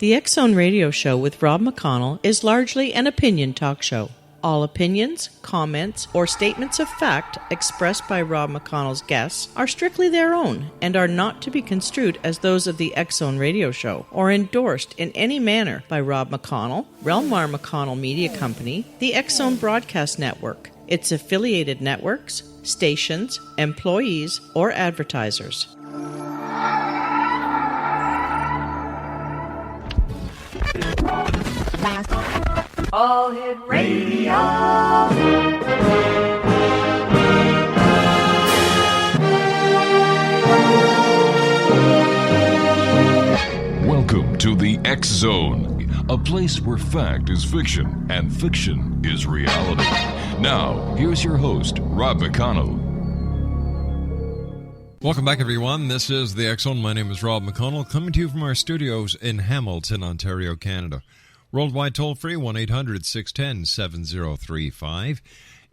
The X Zone Radio Show with Rob McConnell is largely an opinion talk show. All opinions, comments, or statements of fact expressed by Rob McConnell's guests are strictly their own and are not to be construed as those of the X Zone Radio Show or endorsed in any manner by Rob McConnell, Relmar McConnell Media Company, the X Zone Broadcast Network, its affiliated networks, stations, employees, or advertisers. All Hit Radio. Welcome to the X Zone, a place where fact is fiction and fiction is reality. Now, here's your host, Rob McConnell. Welcome back, everyone. This is the X Zone. My name is Rob McConnell, coming to you from our studios in Hamilton, Ontario, Canada. Worldwide toll-free, 1-800-610-7035.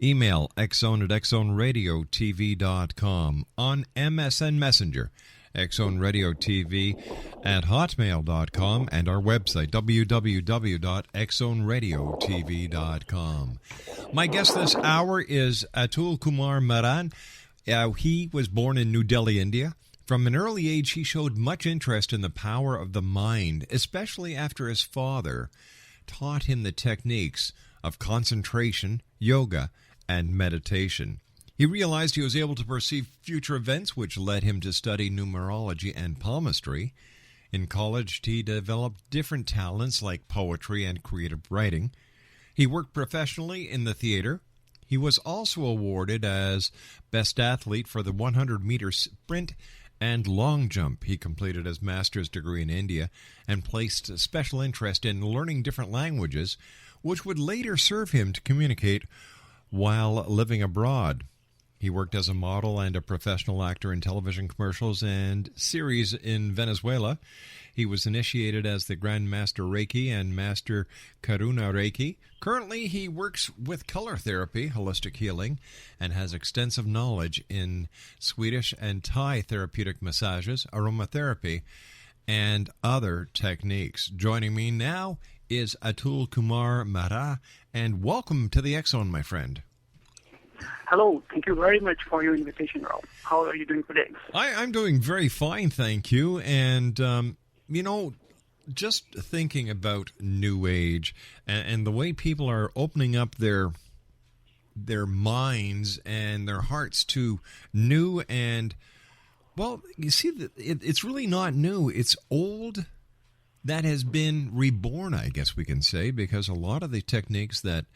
Email xzone@xzoneradiotv.com. On MSN Messenger, xzoneradiotv@hotmail.com. And our website, www.xzoneradiotv.com. My guest this hour is Atul Kumar Mehra. He was born in New Delhi, India. From an early age, he showed much interest in the power of the mind, especially after his father taught him the techniques of concentration, yoga, and meditation. He realized he was able to perceive future events, which led him to study numerology and palmistry. In college, he developed different talents like poetry and creative writing. He worked professionally in the theater. He was also awarded as Best Athlete for the 100-meter sprint and long jump. He completed his master's degree in India and placed a special interest in learning different languages, which would later serve him to communicate while living abroad. He worked as a model and a professional actor in television commercials and series in Venezuela. He was initiated as the Grand Master Reiki and Master Karuna Reiki. Currently, he works with color therapy, holistic healing, and has extensive knowledge in Swedish and Thai therapeutic massages, aromatherapy, and other techniques. Joining me now is Atul Kumar Mehra, and welcome to the X Zone, my friend. Hello. Thank you very much for your invitation, Rob. How are you doing today? I'm doing very fine, thank you. And, just thinking about New Age and the way people are opening up their minds and their hearts to new and, well, you see, it's really not new. It's old that has been reborn, I guess we can say, because a lot of the techniques that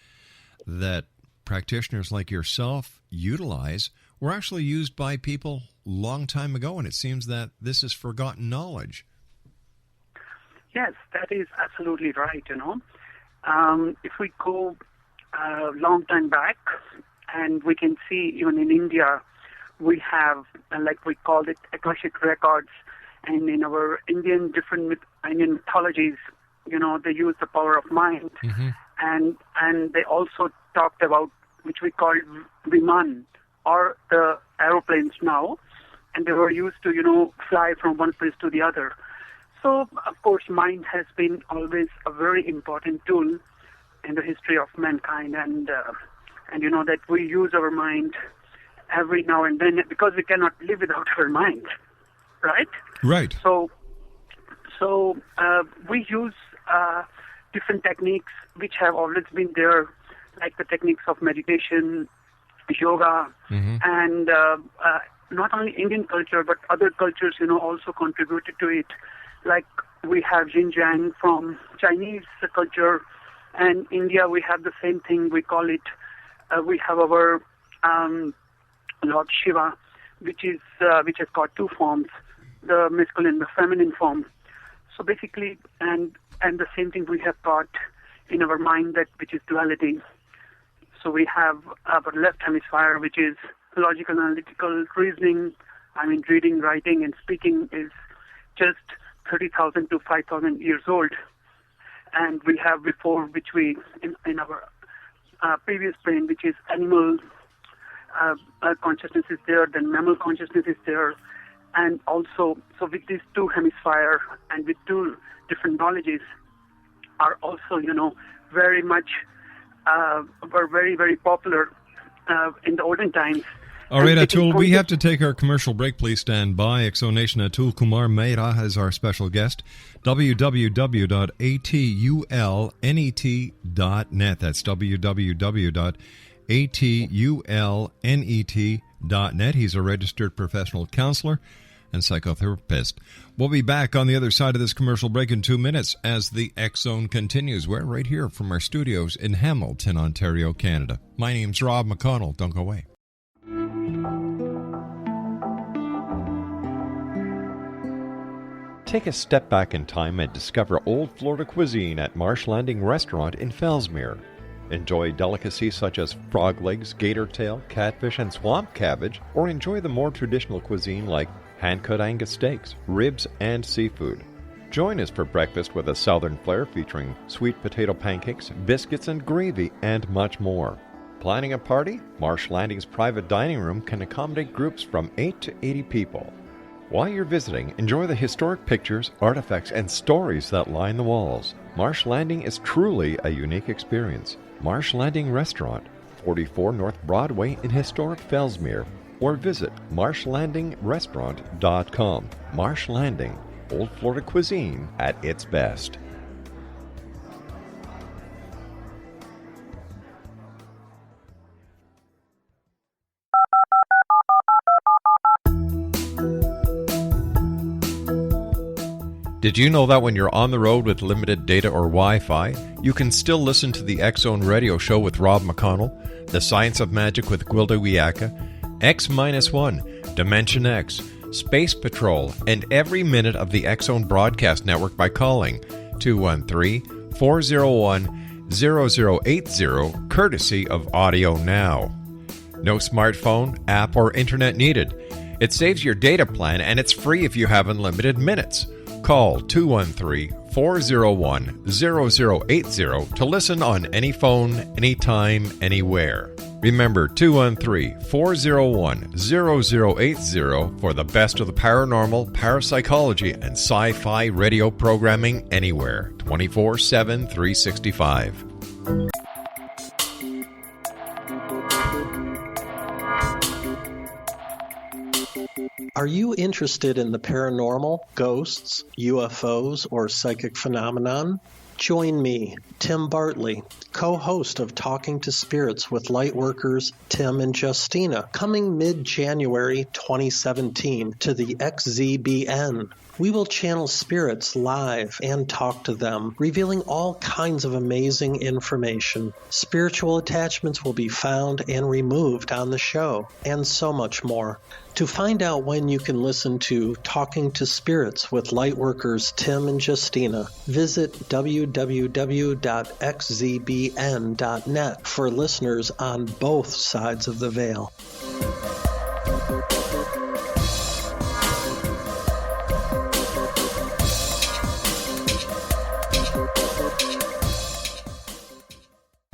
practitioners like yourself utilize were actually used by people long time ago, and it seems that this is forgotten knowledge. Yes, that is absolutely right, If we go a long time back, and we can see even in India, we have, like we call it, Akashic records, and in our Indian mythologies, they use the power of mind, and they also talked about, which we call Viman, or the aeroplanes now, and they were used to, fly from one place to the other. So, of course, mind has been always a very important tool in the history of mankind, and that we use our mind every now and then, because we cannot live without our mind, right? Right. So we use different techniques which have always been there, like the techniques of meditation, yoga, and not only Indian culture, but other cultures, also contributed to it. Like we have yin yang from Chinese culture, and India we have the same thing. We call it, we have our Lord Shiva, which has got two forms, the masculine and the feminine form. So basically, and the same thing we have got in our mind, which is duality. So we have our left hemisphere, which is logical, analytical, reasoning. Reading, writing, and speaking is just 30,000 to 5,000 years old. And we have before, which we, in our previous brain, which is animal consciousness is there, then mammal consciousness is there, And also, so with these two hemisphere and with two different knowledges are also, very much, were very, very popular in the olden times. All right, Atul, we have to take our commercial break. Please stand by. Exo Nation, Atul Kumar Mehra is our special guest. www.atulnet.net. That's www.atulnet.net. He's a registered professional counselor and psychotherapist. We'll be back on the other side of this commercial break in 2 minutes as the X Zone continues. We're right here from our studios in Hamilton, Ontario, Canada. My name's Rob McConnell. Don't go away. Take a step back in time and discover old Florida cuisine at Marsh Landing Restaurant in Fellsmere. Enjoy delicacies such as frog legs, gator tail, catfish, and swamp cabbage, or enjoy the more traditional cuisine like hand-cut Angus steaks, ribs, and seafood. Join us for breakfast with a southern flair featuring sweet potato pancakes, biscuits, and gravy, and much more. Planning a party? Marsh Landing's private dining room can accommodate groups from 8 to 80 people. While you're visiting, enjoy the historic pictures, artifacts, and stories that line the walls. Marsh Landing is truly a unique experience. Marsh Landing Restaurant, 44 North Broadway in historic Fellsmere, or visit marshlandingrestaurant.com. Marsh Landing, Old Florida cuisine at its best. Did you know that when you're on the road with limited data or Wi-Fi, you can still listen to the X Zone radio show with Rob McConnell, The Science of Magic with Gwilda Wiyaka, X-1, Dimension X, Space Patrol, and every minute of the X Zone broadcast network by calling 213-401-0080, courtesy of Audio Now. No smartphone, app, or internet needed. It saves your data plan and it's free if you have unlimited minutes. Call 213-401-0080 to listen on any phone, anytime, anywhere. Remember 213-401-0080 for the best of the paranormal, parapsychology, and sci-fi radio programming anywhere, 24/7, 365. Are you interested in the paranormal, ghosts, UFOs, or psychic phenomenon? Join me, Tim Bartley, co-host of Talking to Spirits with Lightworkers Tim and Justina, coming mid-January 2017 to the XZBN. We will channel spirits live and talk to them, revealing all kinds of amazing information. Spiritual attachments will be found and removed on the show, and so much more. To find out when you can listen to Talking to Spirits with Lightworkers Tim and Justina, visit www.xzbn.net for listeners on both sides of the veil.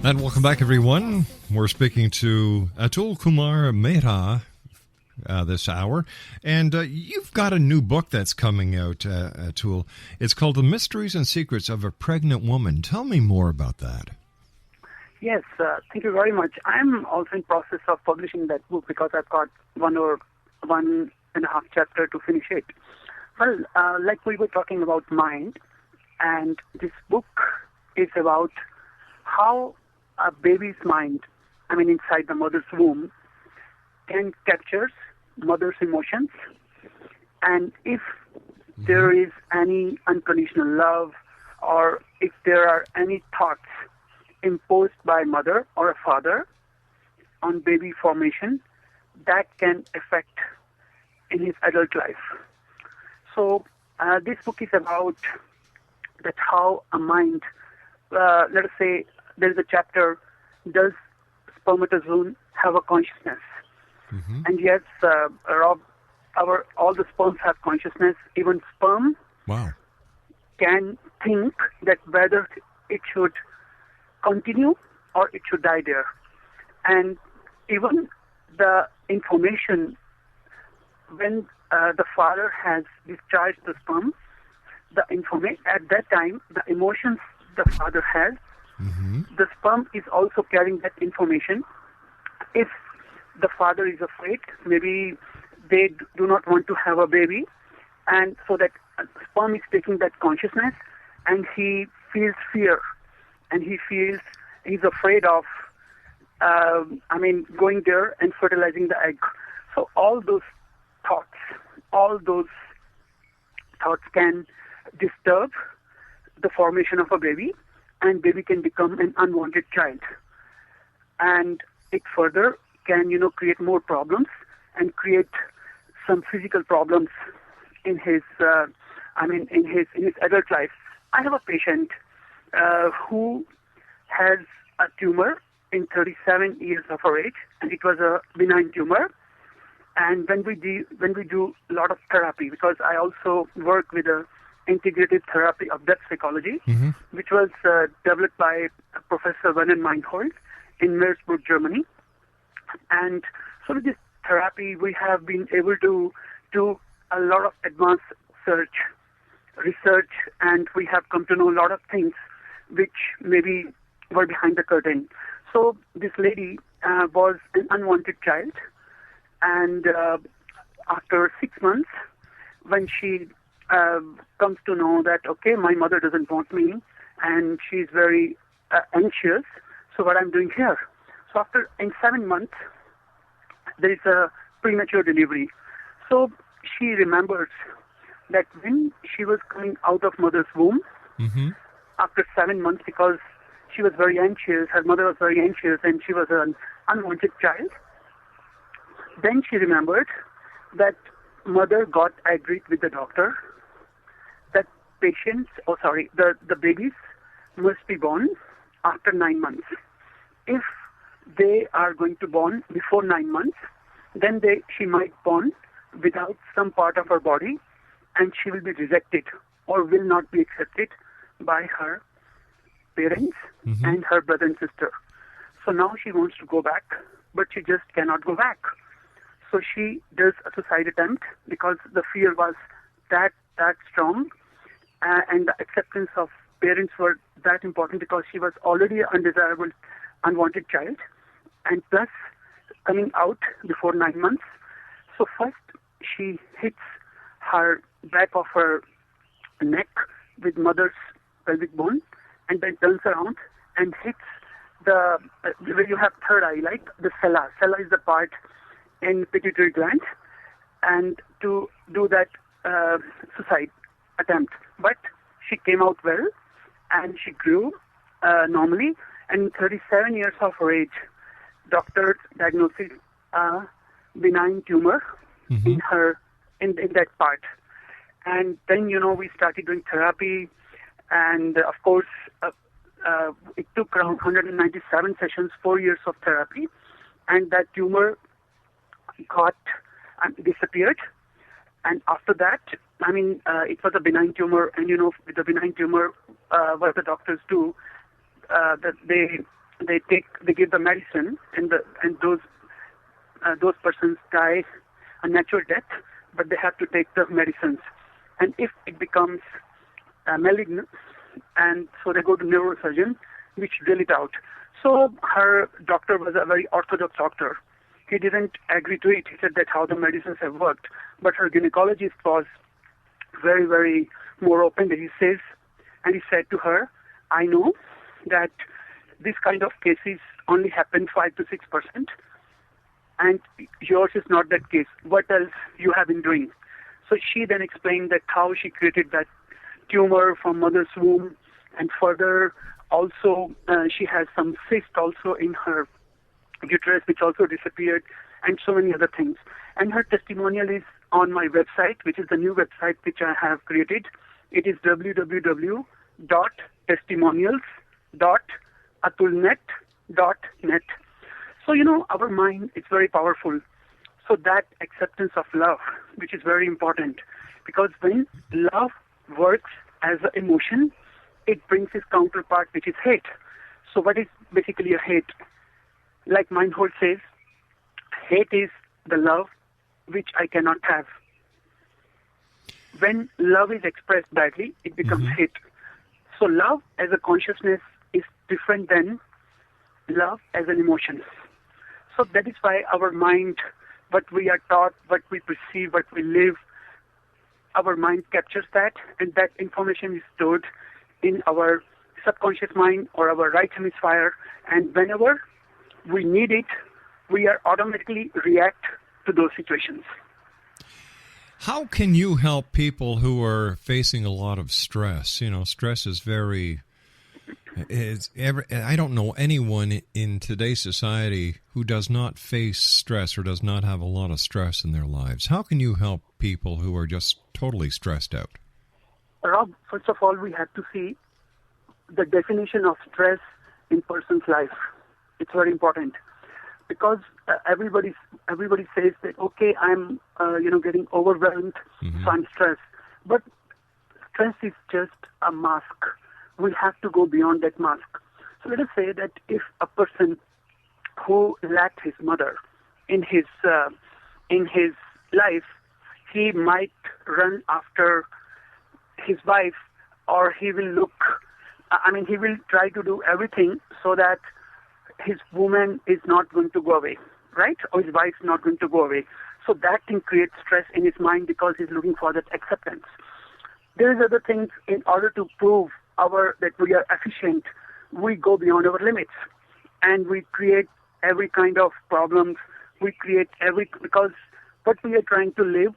And welcome back, everyone. We're speaking to Atul Kumar Mehra this hour. And you've got a new book that's coming out, Atul. It's called The Mysteries and Secrets of a Pregnant Woman. Tell me more about that. Yes, thank you very much. I'm also in process of publishing that book because I've got 1.5 chapter to finish it. Well, like we were talking about mind, and this book is about how a baby's mind, inside the mother's womb, can capture mother's emotions. And if there is any unconditional love, or if there are any thoughts imposed by mother or a father on baby formation, that can affect in his adult life. So this book is about that how a mind, let us say there is a chapter, does spermatozoon have a consciousness? Mm-hmm. And yes, Rob, all the sperms have consciousness. Even sperm can think that whether it should continue or it should die there. And even the information, when the father has discharged the sperm, the information at that time, the emotions the father has, the sperm is also carrying that information. If the father is afraid, maybe they do not want to have a baby, and so that sperm is taking that consciousness, and he feels fear, and he's afraid of, going there and fertilizing the egg. So all those thoughts can disturb the formation of a baby, and baby can become an unwanted child. And it further can, create more problems and create some physical problems in his adult life. I have a patient who has a tumor in 37 years of her age, and it was a benign tumor. And when we do a lot of therapy, because I also work with a integrated therapy of depth psychology, which was developed by Professor Werner Meinhold in Meersburg, Germany. And so with this therapy, we have been able to do a lot of advanced research, and we have come to know a lot of things which maybe were behind the curtain. So this lady was an unwanted child, and after 6 months, when she comes to know that, okay, my mother doesn't want me, and she's very anxious, so what I'm doing here? So in 7 months, there is a premature delivery. So she remembers that when she was coming out of mother's womb, after 7 months, because she was very anxious, her mother was very anxious, and she was an unwanted child, then she remembered that mother got agreed with the doctor that the babies must be born after 9 months. If they are going to born before 9 months, then she might born without some part of her body, and she will be rejected or will not be accepted by her parents and her brother and sister. So now she wants to go back, but she just cannot go back. So she does a suicide attempt because the fear was that strong, and the acceptance of parents were that important because she was already an undesirable, unwanted child, and plus coming out before 9 months. So first she hits her back of her neck with mother's pelvic bone, and then turns around and hits where you have third eye, like the sella. Sella is the part in pituitary gland, and to do that suicide attempt. But she came out well, and she grew normally, and 37 years of her age, doctor diagnosed a benign tumor in that part. And then, we started doing therapy, and of course, it took around 197 sessions, 4 years of therapy, and that tumor disappeared. And after that, it was a benign tumor, and with the benign tumor, what the doctors do, that they give the medicine, and those persons die a natural death, but they have to take the medicines. And if it becomes malignant, and so they go to neurosurgeon, which drill it out. So her doctor was a very orthodox doctor. He didn't agree to it. He said that how the medicines have worked. But her gynecologist was very, very more open. He said to her, I know that this kind of cases only happen 5 to 6%, and yours is not that case. What else you have been doing? So she then explained that how she created that tumor from mother's womb, and further also she has some cyst also in her uterus which also disappeared, and so many other things. And her testimonial is on my website, which is the new website which I have created. It is www.testimonials.atulnet.net. So, our mind is very powerful. So that acceptance of love, which is very important, because when love works as an emotion, it brings its counterpart, which is hate. So what is basically a hate? Like Meinhold says, hate is the love which I cannot have. when love is expressed badly, it becomes hate. So love as a consciousness is different than love as an emotion. So that is why our mind, what we are taught, what we perceive, what we live, our mind captures that, and that information is stored in our subconscious mind or our right hemisphere, and whenever we need it, we are automatically react to those situations. How can you help people who are facing a lot of stress? Stress is I don't know anyone in today's society who does not face stress or does not have a lot of stress in their lives. How can you help people who are just totally stressed out? Rob, first of all, we have to see the definition of stress in person's life. It's very important because everybody says that, okay, I'm getting overwhelmed, so I'm stressed. But stress is just a mask. We have to go beyond that mask. So let us say that if a person who lacked his mother in his life, he might run after his wife, or he will he will try to do everything so that his woman is not going to go away, right? Or his wife is not going to go away. So that thing creates stress in his mind because he's looking for that acceptance. There is other things. In order to prove that we are efficient, we go beyond our limits, and we create every kind of problems. We create because what we are trying to live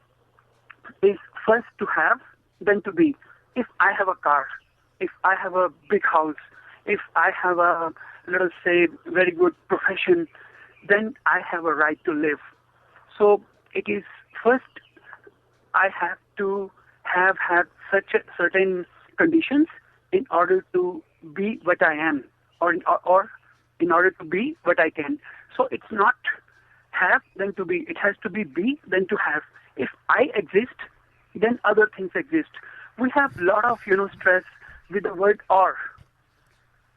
is first to have, then to be. If I have a car, if I have a big house, if I have a, let us say, very good profession, then I have a right to live. So it is first I have to have had certain conditions in order to be what I am, or in order to be what I can. So it's not have, then to be. It has to be, then to have. If I exist, then other things exist. We have a lot of, stress with the word or.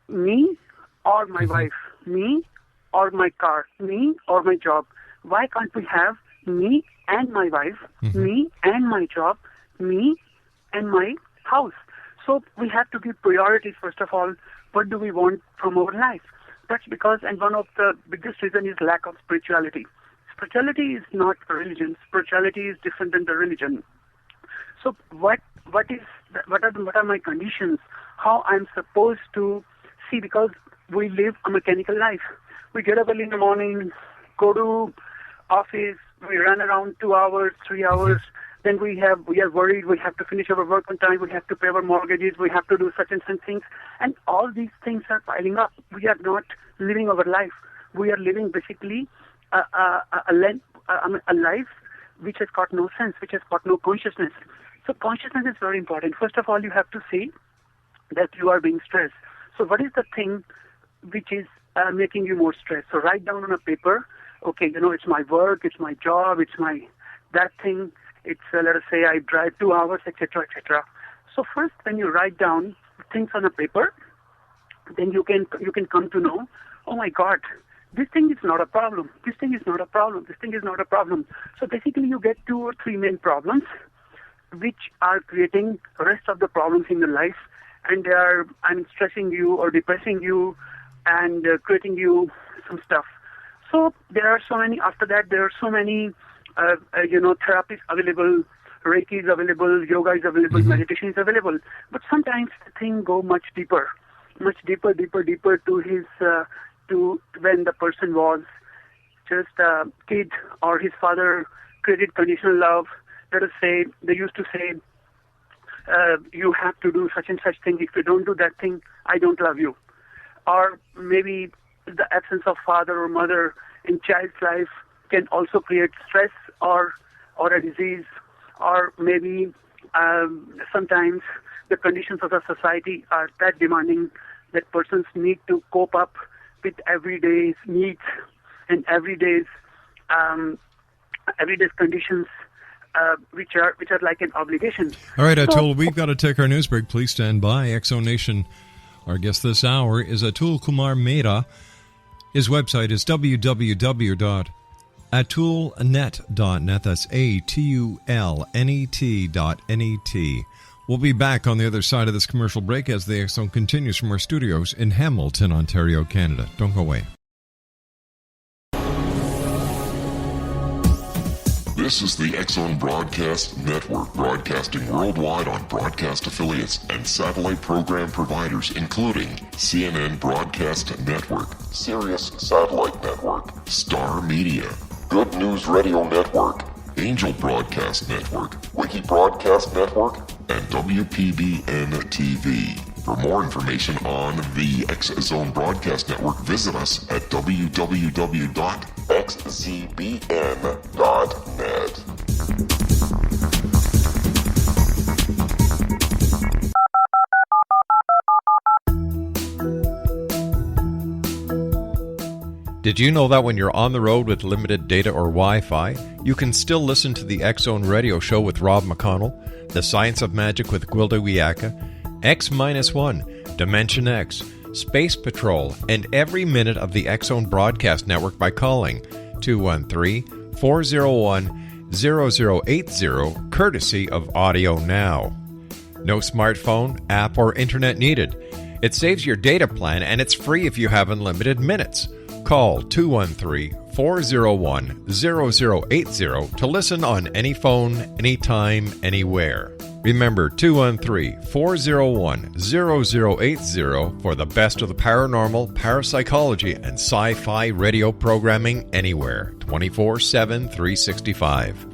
Me or my wife. Me or my car. Me or my job. Why can't we have me and my wife, me and my job, me and my house? So we have to give priorities, first of all. What do we want from our life? That's because, and one of the biggest reasons is lack of spirituality. Spirituality is not a religion. Spirituality is different than the religion. So what are my conditions? How I'm supposed to see? Because we live a mechanical life. We get up early in the morning, go to office, we run around 2 hours, 3 hours. Then we are worried, we have to finish our work on time, we have to pay our mortgages, we have to do such and such things. And all these things are piling up. We are not living our life. We are living basically a life which has got no sense, which has got no consciousness. So consciousness is very important. First of all, you have to see that you are being stressed. So what is the thing which is making you more stressed? So write down on a paper, okay, it's my work, it's my job, it's that thing. It's, let us say, I drive 2 hours, etc., etc. So first, when you write down things on a paper, then you can come to know, oh my God, this thing is not a problem. This thing is not a problem. This thing is not a problem. So basically, you get 2 or 3 main problems, which are creating the rest of the problems in your life, and they are stressing you or depressing you, and creating you some stuff. So there are so many. After that, there are so many. Therapies available, Reiki is available, yoga is available, meditation is available. But sometimes the thing go much deeper to when the person was just a kid, or his father created conditional love. Let us say, they used to say, you have to do such and such thing. If you don't do that thing, I don't love you. Or maybe the absence of father or mother in child's life can also create stress or a disease, or maybe sometimes the conditions of the society are that demanding that persons need to cope up with everyday's needs and everyday's conditions, which are like an obligation. All right, Atul, we've got to take our news break. Please stand by. Exo Nation, our guest this hour is Atul Kumar Mehra. His website is www.exonation.com. atulnet.net. That's ATULNET.net. We'll be back on the other side of this commercial break as the X Zone continues from our studios in Hamilton, Ontario, Canada. Don't go away. This is the X Zone Broadcast Network, broadcasting worldwide on broadcast affiliates and satellite program providers, including CNN Broadcast Network, Sirius Satellite Network, Star Media, Good News Radio Network, Angel Broadcast Network, Wiki Broadcast Network, and WPBN TV. For more information on the X Zone Broadcast Network, visit us at www.xzbn.net. Did you know that when you're on the road with limited data or Wi-Fi, you can still listen to the X Zone Radio Show with Rob McConnell, The Science of Magic with Gwilda Wiyaka, X-1, Dimension X, Space Patrol, and every minute of the X Zone Broadcast Network by calling 213-401-0080, courtesy of Audio Now. No smartphone, app, or internet needed. It saves your data plan and it's free if you have unlimited minutes. Call 213-401-0080 to listen on any phone, anytime, anywhere. Remember, 213-401-0080 for the best of the paranormal, parapsychology, and sci-fi radio programming anywhere, 24/7, 365.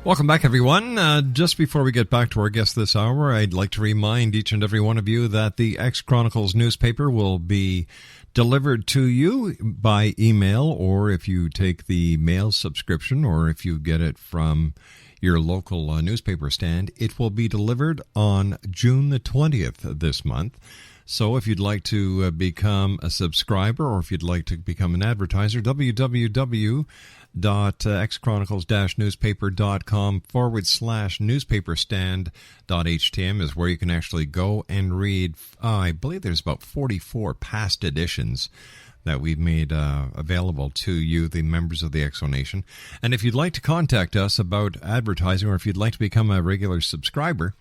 Welcome back, everyone. Just before we get back to our guest this hour, I'd like to remind each and every one of you that the X Chronicles newspaper will be delivered to you by email, or if you take the mail subscription, or if you get it from your local newspaper stand, it will be delivered on June the 20th this month. So if you'd like to become a subscriber, or if you'd like to become an advertiser, www.xchronicles-newspaper.com/newspaperstand.htm is where you can actually go and read. I believe there's about 44 past editions that we've made available to you, the members of the Exo Nation. And if you'd like to contact us about advertising, or if you'd like to become a regular subscriber,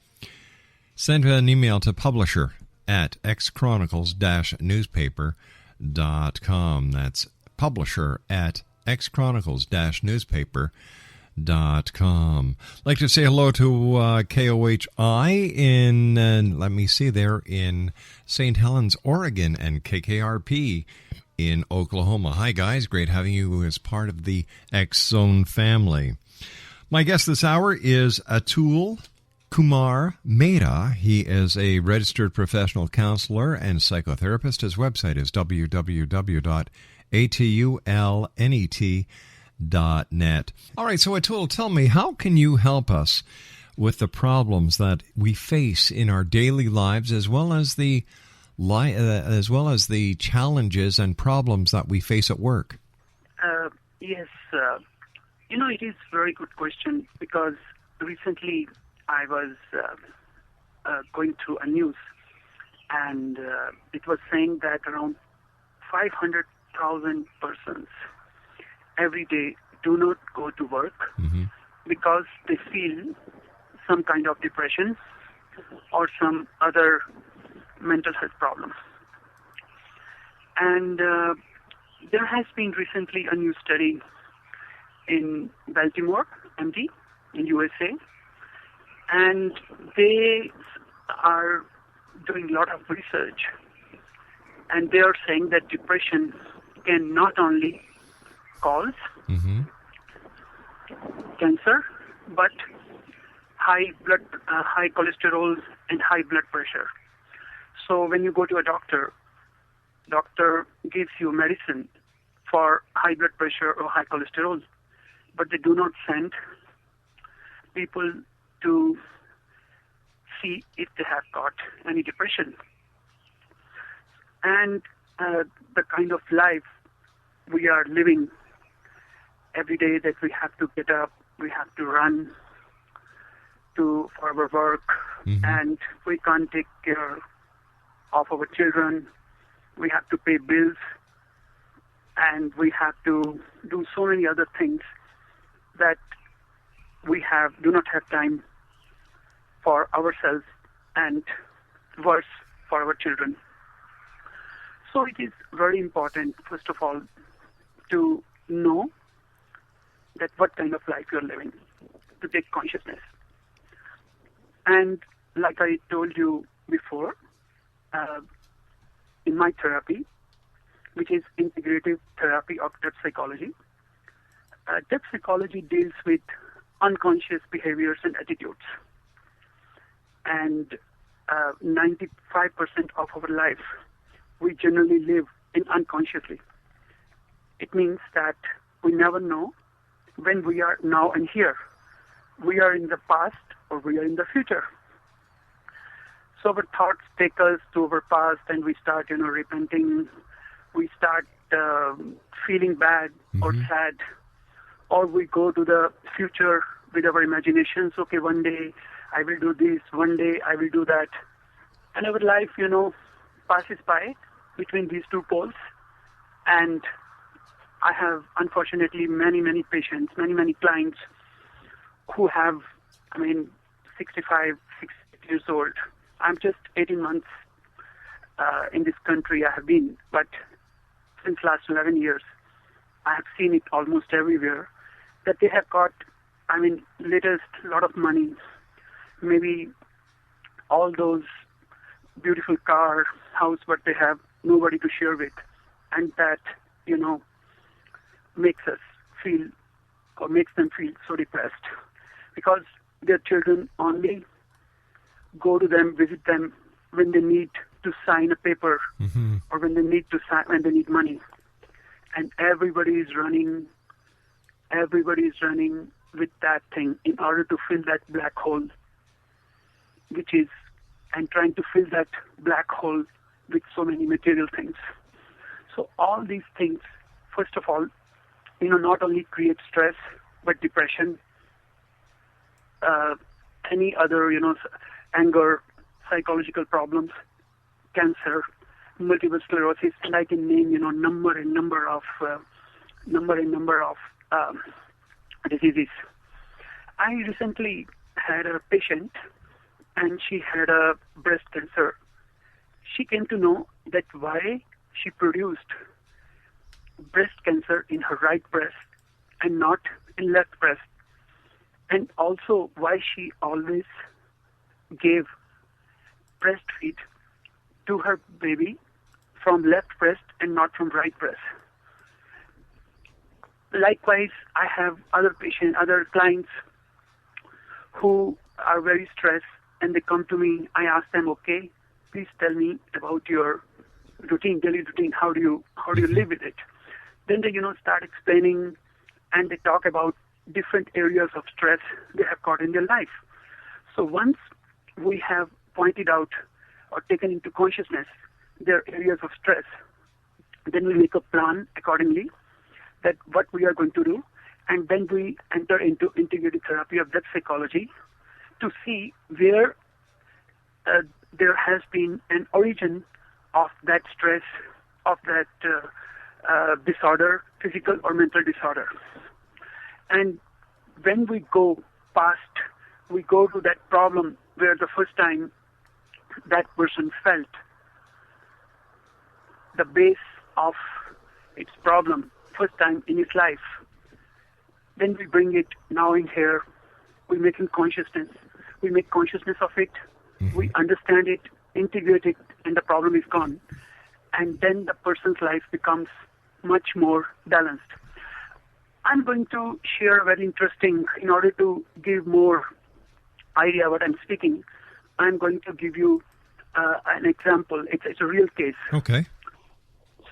send an email to publisher@xchronicles-newspaper.com. That's publisher@xchronicles-newspaper.com. I'd like to say hello to KOHI in, let me see there, in St. Helens, Oregon, and KKRP in Oklahoma. Hi, guys. Great having you as part of the X Zone family. My guest this hour is Atul Kumar Mehra. He is a registered professional counselor and psychotherapist. His website is www.atulnet.net. All right, so Atul, tell me, how can you help us with the problems that we face in our daily lives, as well as the challenges and problems that we face at work? Yes, it is a very good question, because recently I was going through a news, and it was saying that around 500,000 persons every day do not go to work because they feel some kind of depression or some other mental health problem. And there has been recently a new study in Baltimore, MD, in USA, and they are doing a lot of research, and they are saying that depression can not only cause cancer, but high cholesterol and high blood pressure. So when you go to a doctor gives you medicine for high blood pressure or high cholesterol, but they do not send people to see if they have got any depression. And the kind of life we are living every day, that we have to get up, we have to run for our work, and we can't take care of our children, we have to pay bills, and we have to do so many other things that we do not have time for ourselves, and worse, for our children. So it is very important, first of all, to know that what kind of life you're living, to take consciousness. And like I told you before, in my therapy, which is integrative therapy of depth psychology, depth psychology deals with unconscious behaviors and attitudes. And 95% of our life, we generally live in unconsciously. It means that we never know when we are now and here. We are in the past or we are in the future. So our thoughts take us to our past, and we start, repenting. We start feeling bad or sad, or we go to the future with our imaginations. Okay, one day I will do this, one day I will do that. And our life, passes by between these two poles. And I have, unfortunately, many patients, many clients who have, 65, 68 years old. I'm just 18 months in this country I have been, but since last 11 years, I have seen it almost everywhere, that they have got, latest lot of money, maybe all those beautiful car, house, but they have nobody to share with. And that, makes us feel, or makes them feel so depressed, because their children only go to them, visit them when they need to sign a paper, or when they need money. And everybody is running with that thing in order to fill that black hole, and trying to fill that black hole with so many material things. So all these things, first of all, not only create stress, but depression, any other, anger, psychological problems, cancer, multiple sclerosis, and I can name, number and number of diseases. I recently had a patient, and she had a breast cancer. She came to know that why she produced breast cancer in her right breast and not in left breast, and also why she always gave breastfeed to her baby from left breast and not from right breast. Likewise, I have other clients who are very stressed, and they come to me. I ask them, okay, please tell me about your daily routine. How do you live with it? Then they, start explaining, and they talk about different areas of stress they have got in their life. So once we have pointed out or taken into consciousness their areas of stress, then we make a plan accordingly that what we are going to do, and then we enter into integrative therapy of depth psychology to see where there has been an origin of that stress, of that disorder, physical or mental disorder. And when we go to that problem where the first time that person felt the base of its problem, first time in his life, then we bring it now in here, we make consciousness of it, we understand it, integrate it, and the problem is gone. And then the person's life becomes much more balanced. I'm going to share very interesting, in order to give more idea what I'm speaking, I'm going to give you an example. It's a real case. Okay.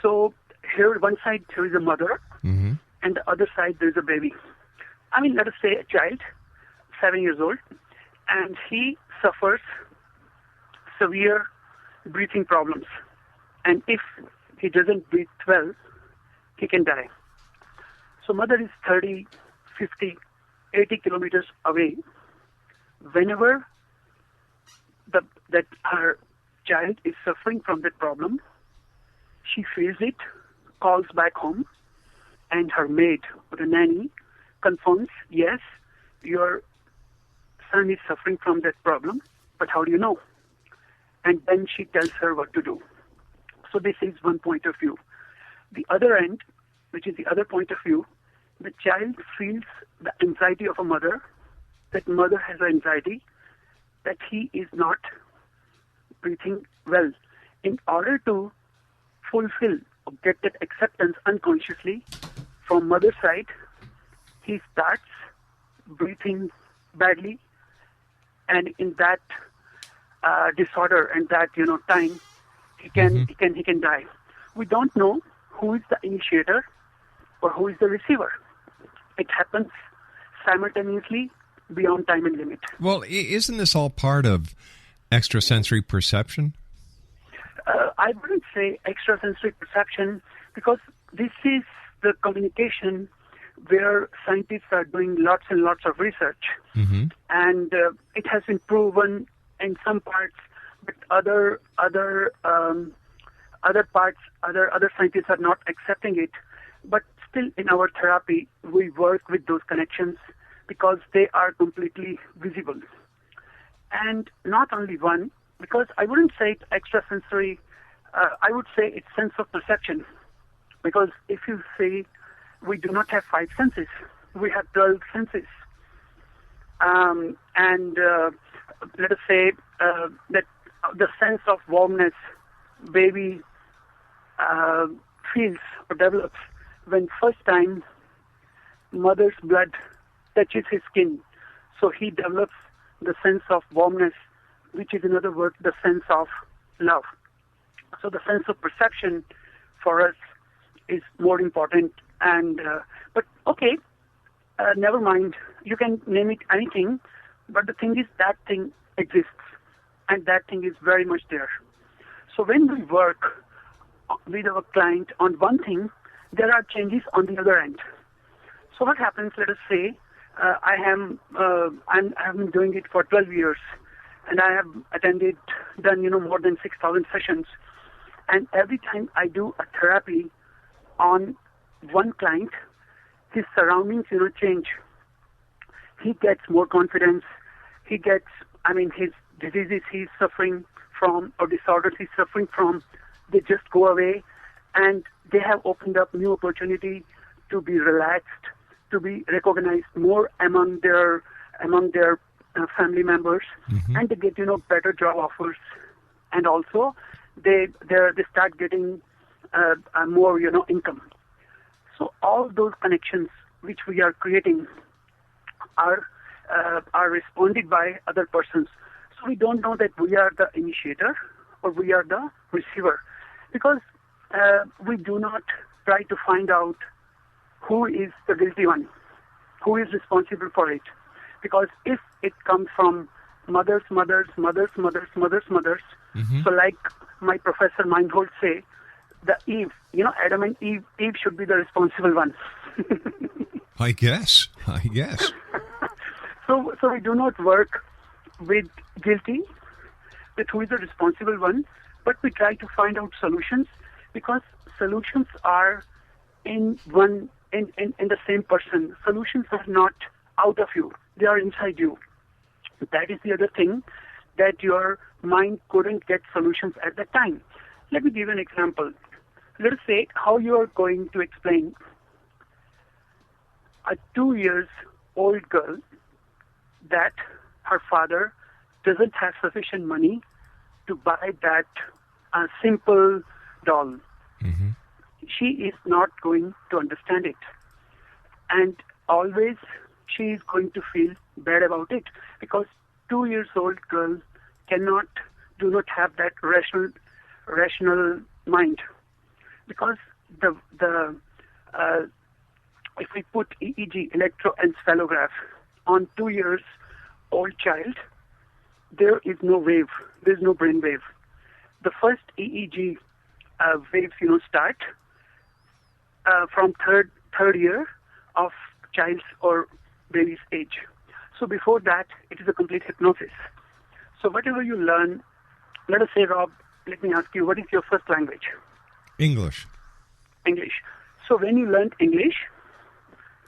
So here, one side, there is a mother, and the other side, there is a baby. Let us say a child, 7 years old, and he suffers severe breathing problems. And if he doesn't breathe well, he can die. So mother is 30, 50, 80 kilometers away. Whenever that her child is suffering from that problem, she feels it calls back home, and her maid or the nanny confirms, yes, your son is suffering from that problem, but how do you know? And then she tells her what to do. So this is one point of view. The other end, which is the other point of view, the child feels the anxiety of a mother, that mother has anxiety, that he is not breathing well. In order to fulfill or get that acceptance unconsciously from mother's side, he starts breathing badly, and in that disorder and that time, he can die. We don't know who is the initiator or who is the receiver. It happens simultaneously beyond time and limit. Well, isn't this all part of extrasensory perception? I wouldn't say extrasensory perception, because this is the communication where scientists are doing lots and lots of research, and it has been proven in some parts, but other parts, other scientists are not accepting it. But still, in our therapy, we work with those connections because they are completely visible. And not only one, because I wouldn't say it's extrasensory, I would say it's sense of perception. Because if you say we do not have 5 senses, we have 12 senses. And let us say that the sense of warmness baby feels or develops when first time mother's blood touches his skin. So he develops the sense of warmness, which is in other words the sense of love. So the sense of perception for us is more important. And but okay, never mind. You can name it anything, but the thing is that thing exists, and that thing is very much there. So when we work with our client on one thing, there are changes on the other end. So what happens? Let us say I have been doing it for 12 years, and I have done more than 6,000 sessions. And every time I do a therapy on one client, his surroundings change. He gets more confidence. He gets, his diseases he's suffering from or disorders he's suffering from, they just go away, and they have opened up new opportunity to be relaxed, to be recognized more among their family members, and they get better job offers, and also they start getting more income. So all those connections which we are creating are responded by other persons. So we don't know that we are the initiator or we are the receiver, because we do not try to find out who is the guilty one, who is responsible for it. Because if it comes from mothers, so like my Professor Meinhold say, the Eve, Adam and Eve should be the responsible one. I guess. So we do not work with guilty, with who is the responsible one, but we try to find out solutions, because solutions are in the same person. Solutions are not out of you, they are inside you. That is the other thing, that your mind couldn't get solutions at that time. Let me give you an example. Let us say how you are going to explain a 2-year-old girl that her father doesn't have sufficient money to buy that simple doll. She is not going to understand it. And always she is going to feel bad about it, because 2-year-old girl do not have that rational mind. Because if we put EEG, electroencephalograph, on 2-year-old child, there is no wave, there is no brain wave. The first EEG waves, start from third year of child's or baby's age. So before that, it is a complete hypnosis. So whatever you learn, let us say, Rob, let me ask you, what is your first language? English. English. So when you learned English,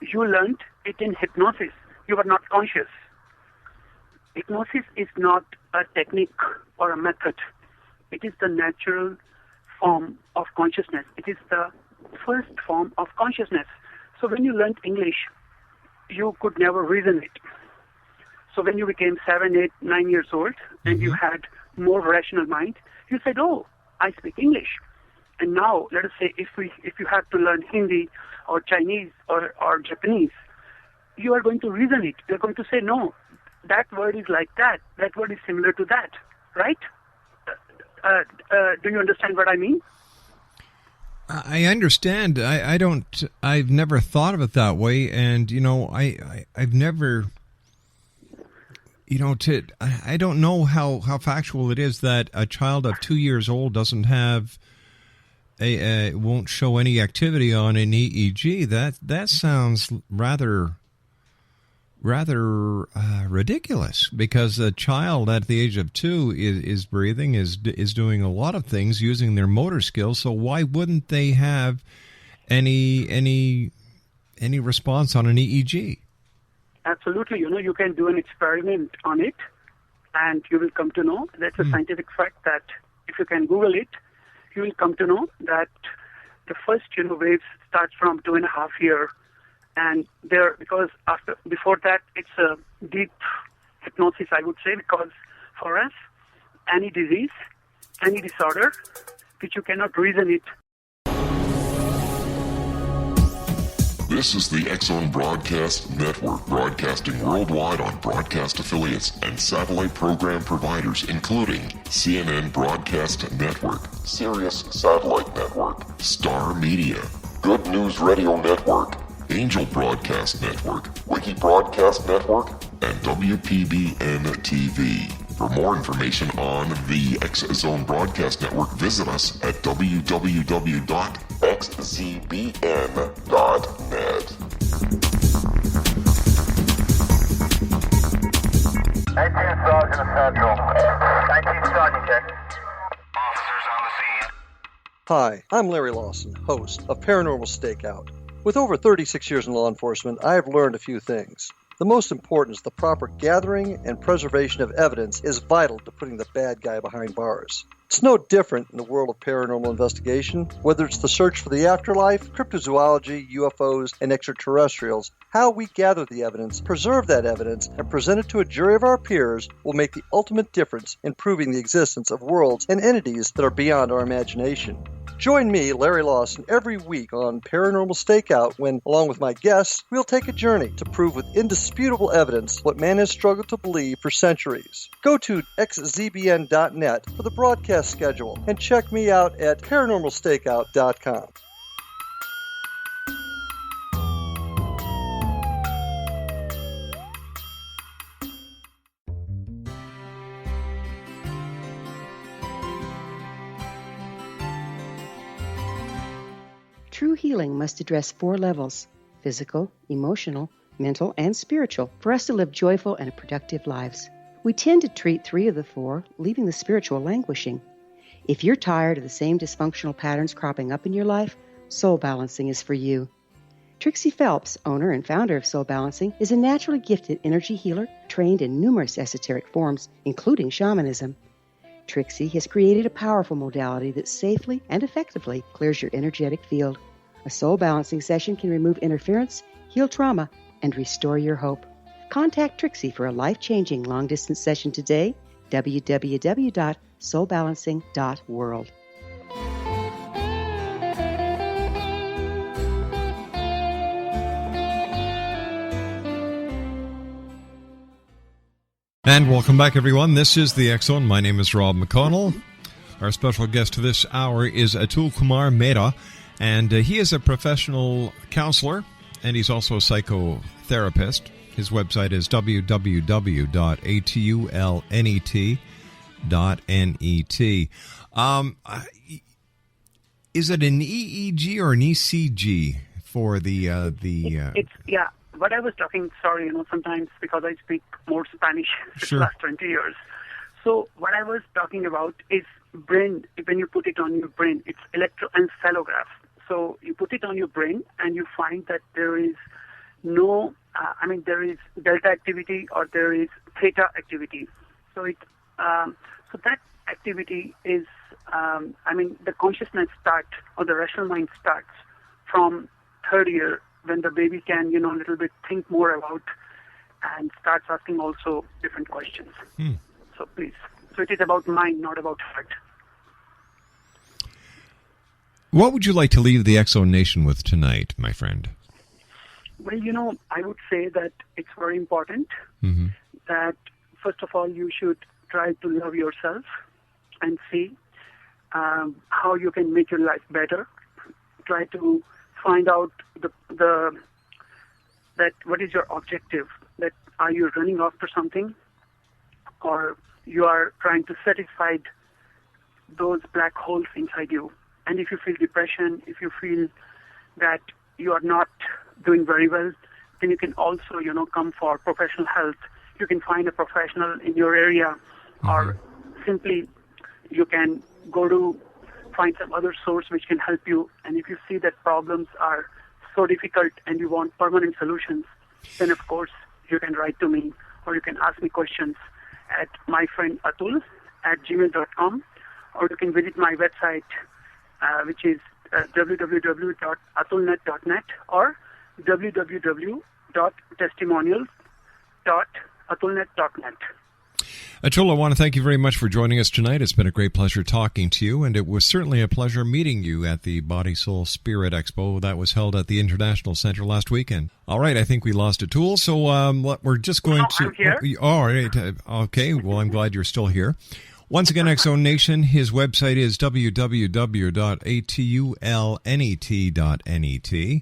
you learned it in hypnosis. You were not conscious. Hypnosis is not a technique or a method. It is the natural form of consciousness. It is the first form of consciousness. So when you learned English, you could never reason it. So when you became 7, 8, 9 years old and you had more rational mind, you said, oh, I speak English. And now, let us say, if you have to learn Hindi or Chinese or Japanese, you are going to reason it. You're going to say, no, that word is like that. That word is similar to that, right? Do you understand what I mean? I understand. I've never thought of it that way. And, I've never, I don't know how factual it is that a child of 2 years old doesn't have won't show any activity on an EEG. That sounds rather ridiculous, because a child at the age of 2 is breathing, is doing a lot of things using their motor skills. So why wouldn't they have any response on an EEG? Absolutely. You can do an experiment on it, and you will come to know. That's a scientific fact that if you can Google it, you will come to know that the first waves start from 2.5 years. And because before that, it's a deep hypnosis, I would say, because for us, any disease, any disorder, which you cannot reason it. This is the X-Zone Broadcast Network, broadcasting worldwide on broadcast affiliates and satellite program providers, including CNN Broadcast Network, Sirius Satellite Network, Star Media, Good News Radio Network, Angel Broadcast Network, Wiki Broadcast Network, and WPBN TV. For more information on the X-Zone Broadcast Network, visit us at www.xzbn.net. 19 Sergeant Central. 19 Sergeant check. Officers on the scene. Hi, I'm Larry Lawson, host of Paranormal Stakeout. With over 36 years in law enforcement, I have learned a few things. The most important is the proper gathering and preservation of evidence is vital to putting the bad guy behind bars. It's no different in the world of paranormal investigation. Whether it's the search for the afterlife, cryptozoology, UFOs, and extraterrestrials, how we gather the evidence, preserve that evidence, and present it to a jury of our peers will make the ultimate difference in proving the existence of worlds and entities that are beyond our imagination. Join me, Larry Lawson, every week on Paranormal Stakeout when, along with my guests, we'll take a journey to prove with indisputable evidence what man has struggled to believe for centuries. Go to xzbn.net for the broadcast schedule and check me out at paranormalstakeout.com. True healing must address 4 levels: physical, emotional, mental, and spiritual, for us to live joyful and productive lives. We tend to treat 3 of the 4, leaving the spiritual languishing. If you're tired of the same dysfunctional patterns cropping up in your life, Soul Balancing is for you. Trixie Phelps, owner and founder of Soul Balancing, is a naturally gifted energy healer trained in numerous esoteric forms, including shamanism. Trixie has created a powerful modality that safely and effectively clears your energetic field. A soul balancing session can remove interference, heal trauma, and restore your hope. Contact Trixie for a life-changing long-distance session today. www.soulbalancing.world. And welcome back, everyone. This is the X-Zone. My name is Rob McConnell. Our special guest this hour is Atul Kumar Mehra, and he is a professional counselor, and he's also a psychotherapist. His website is www.atulnet.net. Is it an EEG or an ECG for the? It's yeah. What I was talking, sorry, sometimes because I speak more Spanish Sure. the last 20 years. So what I was talking about is brain. When you put it on your brain, it's electroencephalograph. So you put it on your brain and you find that there is no, there is delta activity or there is theta activity. So so that activity is, the consciousness starts, or the rational mind starts from third year, when the baby can, a little bit think more about and starts asking also different questions. So please. So it is about mind, not about heart. What would you like to leave the Exxon Nation with tonight, my friend? Well, I would say that it's very important that, first of all, you should try to love yourself and see how you can make your life better. Try to find out that what is your objective, that are you running after something, or you are trying to satisfy those black holes inside you. And if you feel depression, if you feel that you are not doing very well, then you can also, come for professional help. You can find a professional in your area, or simply you can go to find some other source which can help you. And if you see that problems are so difficult and you want permanent solutions, then of course you can write to me or you can ask me questions at myfriendatul@gmail.com, or you can visit my website, which is www.atulnet.net or www.testimonials.atulnet.net. Atul, I want to thank you very much for joining us tonight. It's been a great pleasure talking to you, and it was certainly a pleasure meeting you at the Body, Soul, Spirit Expo that was held at the International Center last weekend. All right, I think we lost Atul, so we're just going to... I'm here. All right, okay, well, I'm glad you're still here. Once again, Exxon Nation, his website is www.atulnet.net,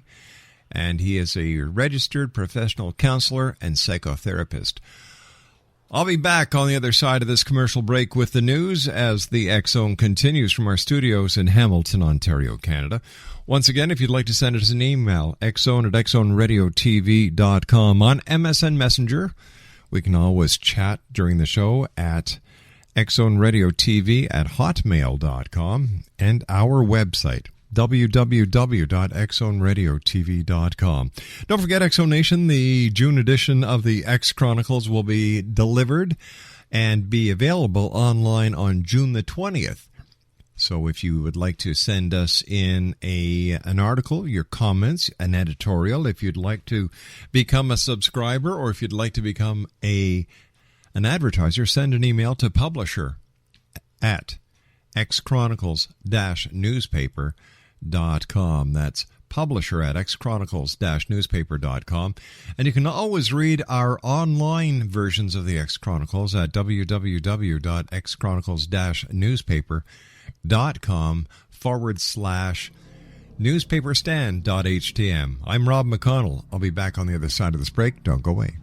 and he is a registered professional counselor and psychotherapist. I'll be back on the other side of this commercial break with the news as the X-Zone continues from our studios in Hamilton, Ontario, Canada. Once again, if you'd like to send us an email, xzone@xzoneradiotv.com. On MSN Messenger, we can always chat during the show at xzoneradiotv@hotmail.com, and our website, www.xzoneradiotv.com. Don't forget, Exxon Nation, the June edition of the X Chronicles will be delivered and be available online on June the 20th. So if you would like to send us in an article, your comments, an editorial, if you'd like to become a subscriber, or if you'd like to become an advertiser, send an email to publisher at xchronicles-newspaper.com. That's publisher at xchronicles-newspaper.com. And you can always read our online versions of the X Chronicles at www.xchronicles-newspaper.com/newspaperstand.htm. I'm Rob McConnell. I'll be back on the other side of this break. Don't go away.